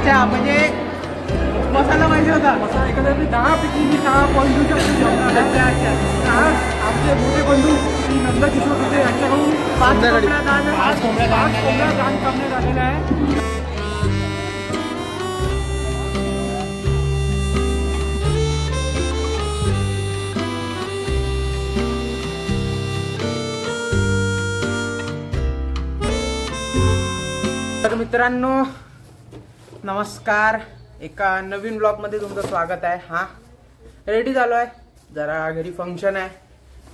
अच्छा म्हणजे मसाला पाहिजे होता. मसाला एखाद्या 10पैकी मी 6 पॉईंट देऊ शकतो. अच्छा अच्छा. आज आमचे मोठे बंधू श्री नंदकिशोर होते यांच्याकडून 5 कोंबड्या दान करण्यात आलेलं आहे. तर मित्रांनो नमस्कार, एका नवीन ब्लॉग मध्ये तुमचं स्वागत आहे. हा रेडी झालो आहे, जरा घरी फंक्शन आहे,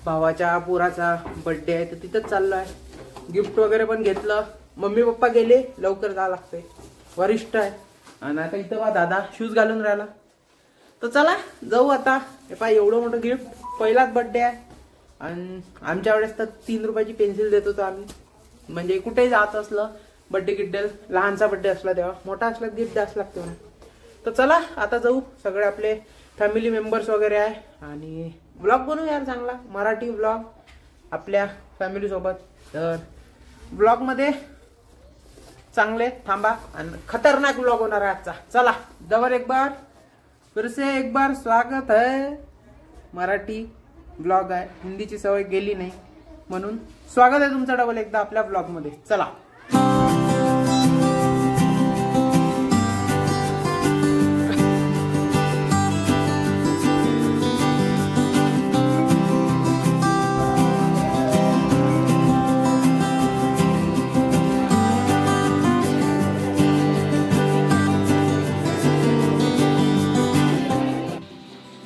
भावाच्या पोराचा बर्थडे आहे, तर तिथंच चाललो आहे. गिफ्ट वगैरे पण घेतलं. मम्मी पप्पा गेले, लवकर जावं लागते, वरिष्ठ आहे. आणि आता इथं बा दादा शूज घालून राहिला. तर चला जाऊ आता. हे पहा एवढं मोठं गिफ्ट, पहिलाच बर्थडे आहे. आणि आमच्या वेळेस तर 3 रुपयाची पेन्सिल देत होतो आम्ही. म्हणजे कुठेही जात असलं बर्थडे गिफ्ट, लहानचा बर्थडे असला तेव्हा, मोठा असला गिफ्ट द्यास लागते म्हणून. तर चला आता जाऊ. सगळे आपले फॅमिली मेंबर्स वगैरे आहे आणि ब्लॉग बनवू यार चांगला, मराठी ब्लॉग आपल्या फॅमिली सोबत. तर ब्लॉग मध्ये चांगले थांबा आणि खतरनाक ब्लॉग होणार आहे आजचा. चला डबल एक बार फिर से एक बार स्वागत है. मराठी ब्लॉग आहे, हिंदीची सवय गेली नाही म्हणून स्वागत आहे तुमचं डबल एकदा आपल्या ब्लॉग मध्ये. चला.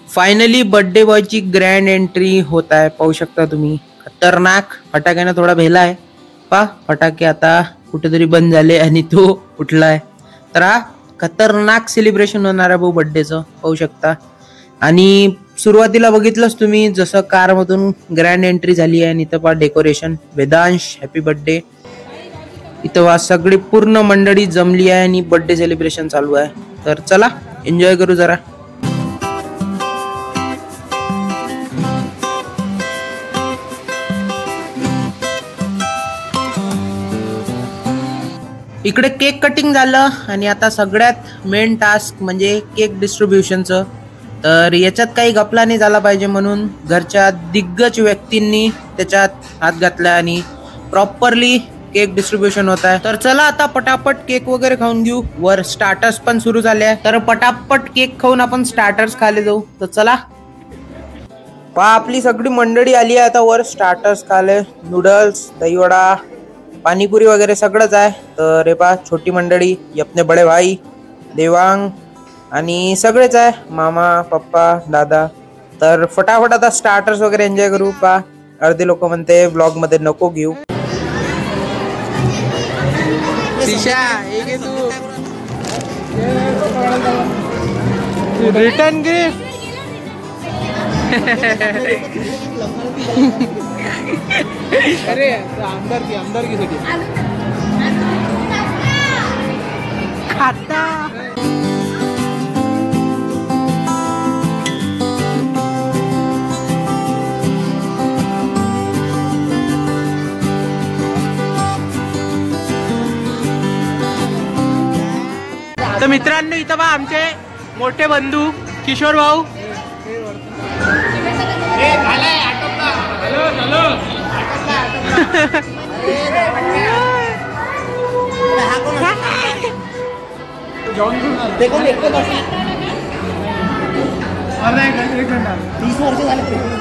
फायनली बर्थडे बॉयची ग्रँड एंट्री होत आहे. पाहू शकता तुम्ही, खतरनाक. फटाक्यानं थोडा भेला आहे पा. फटाके आता कुठेतरी बंद झाले आणि तो उठलाय. तर हा खतरनाक सेलिब्रेशन होणार आहे भाऊ बर्थडेचं, पाहू शकता. आणि सुरुवातीला बघितलंच तुम्ही जसं कार मधून ग्रँड एंट्री झाली आहे. आणि इथं पा डेकोरेशन, वेदांश हॅपी बर्थडे. इथं वा सगळी पूर्ण मंडळी जमली आहे आणि बर्थडे सेलिब्रेशन चालू आहे. तर चला एन्जॉय करू जरा. इकडे केक कटिंग झालं आणि आता सगळ्यात मेन टास्क म्हणजे केक डिस्ट्रीब्युशनचं. तर याच्यात काही गपला नाही झाला पाहिजे म्हणून घरच्या दिग्गज व्यक्तींनी त्याच्यात हात घातला आणि प्रॉपरली केक डिस्ट्रीब्युशन होत आहे. तर चला आता पटापट केक वगैरे खाऊन घेऊ. वर स्टार्टर्स पण सुरू झाले आहे, तर पटापट केक खाऊन आपण स्टार्टर्स खायला जाऊ. तर चला पहा, आपली सगळी मंडळी आली आहे आता वर. स्टार्टर्स खाले, नूडल्स, दहीवडा, पाणीपुरी वगैरे सगळंच आहे. तर हे पहा छोटी मंडळी, अपने बडे भाई देवांग आणि सगळेच आहे, मामा पप्पा दादा. तर फटाफट आता स्टार्टर्स वगैरे एन्जॉय करू. पहा अर्धे लोक म्हणते ब्लॉग मध्ये नको घेऊ. तू रिटर्न गिफ्ट अरे आमदार की खाता. तर मित्रांनो इथं बा आमचे मोठे बंधू किशोर भाऊ.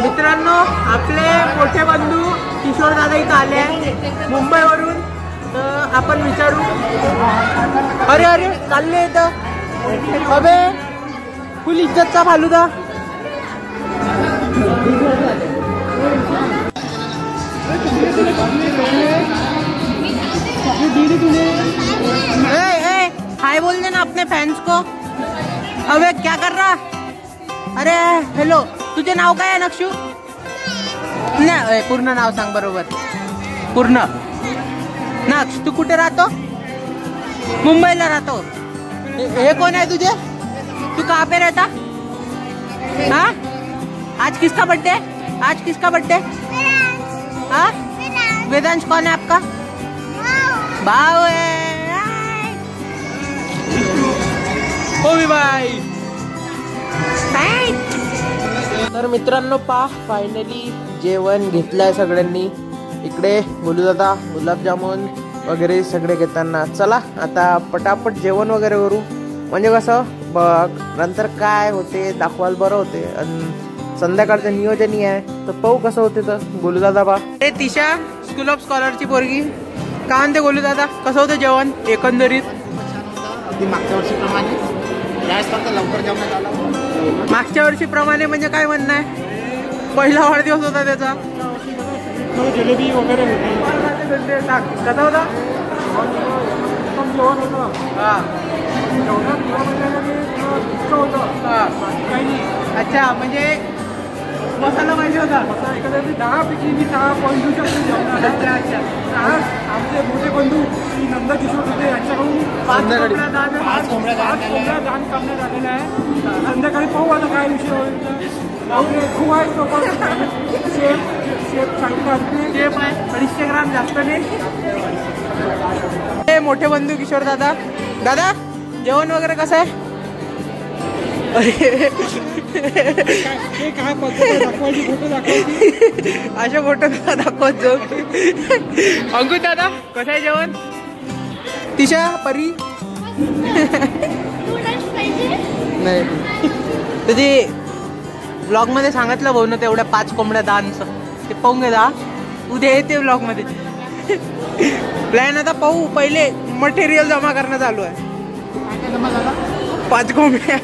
मित्रांनो आपले मोठे बंधू किशोर दादा इथं आले मुंबईवरून. तर आपण विचारू. अरे अरे चालले इथं अबे फुल इज्जतचा फालुदा. हाय बोल देना अपने फैंस को. अबे क्या कर रहा. अरे हेलो, तुझे नाव काय आहे नक्षू. नाही पूर्ण नाव सांग बरोबर. पूर्ण. नक्ष तू कुठे राहतो. मुंबईला राहतो. हे कोण आहे तुझे. तू कहाँ पे रहता. हाँ आज किसका बर्थडे. आज किसका बर्थडे. हाँ वेदांश कौन है आपका. भाव है. हो बाय. तर मित्रांनो पा फायनली जेवण घेतलंय सगळ्यांनी. इकडे बोलू दादा गुलाबजामुन वगैरे सगळे घेताना. चला आता पटापट जेवण वगैरे करू. म्हणजे कसं बघ नंतर काय होते दाखवायला बरं होते. आणि संध्याकाळचं नियोजनही आहे तर पाहू कसं होते. तर गोलू दादा पा हे तिशा स्कूल ऑफ स्कॉलरची पोरगी का म्हणते. गोलू दादा कसं होतं जेवण एकंदरीत. मागच्या वर्षीप्रमाणे फक्त लवकर जेवणात आलं. मागच्या वर्षीप्रमाणे म्हणजे काय म्हणणं आहे. पहिला वाढदिवस होता त्याचा. जलेबी वगैरे होती. कसा होता. जेवण होतं. हा काही नाही. अच्छा म्हणजे मसाला पाहिजे होता. एखाद्या 10 पैकी मी 6 पॉईंट देऊ शकतो जेवणाला. अच्छा अच्छा. आज आमचे मोठे बंधू श्री नंदकिशोर होते यांच्याकडून 5 कोंबड्या दान करण्यात आलेलं आहे. संध्याकाळी पाहू आता काय विषय होईल. खूप आहे तो पण शेप सांगतात. शेप आहे 250 ग्राम जास्त नाही. हे मोठे बंधू किशोर दादा. दादा जेवण वगैरे कसं आहे. काय पद्धत दाखवायची फोटो दाखवायची अशा फोटो दाखवत जाऊ. अंकुश दादा कसं आहे जेवण. तिशा परी नाही तुझी ब्लॉग मध्ये सांगितलं भाऊ ना तेवढ्या 5 कोंबड्या दानचं ते पाहून घे दा. उद्या येते ब्लॉग मध्ये. प्लॅन आता पाहू. पहिले मटेरियल जमा करणं चालू आहे. 5 कोंबड्या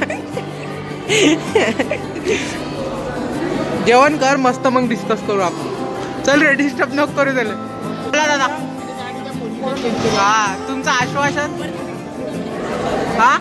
जेवण कर मस्त मग डिस्कस करू आपण. चल रे डिस्टर्ब नको करू. चला दादा. हा तुमचं आश्वासन. हा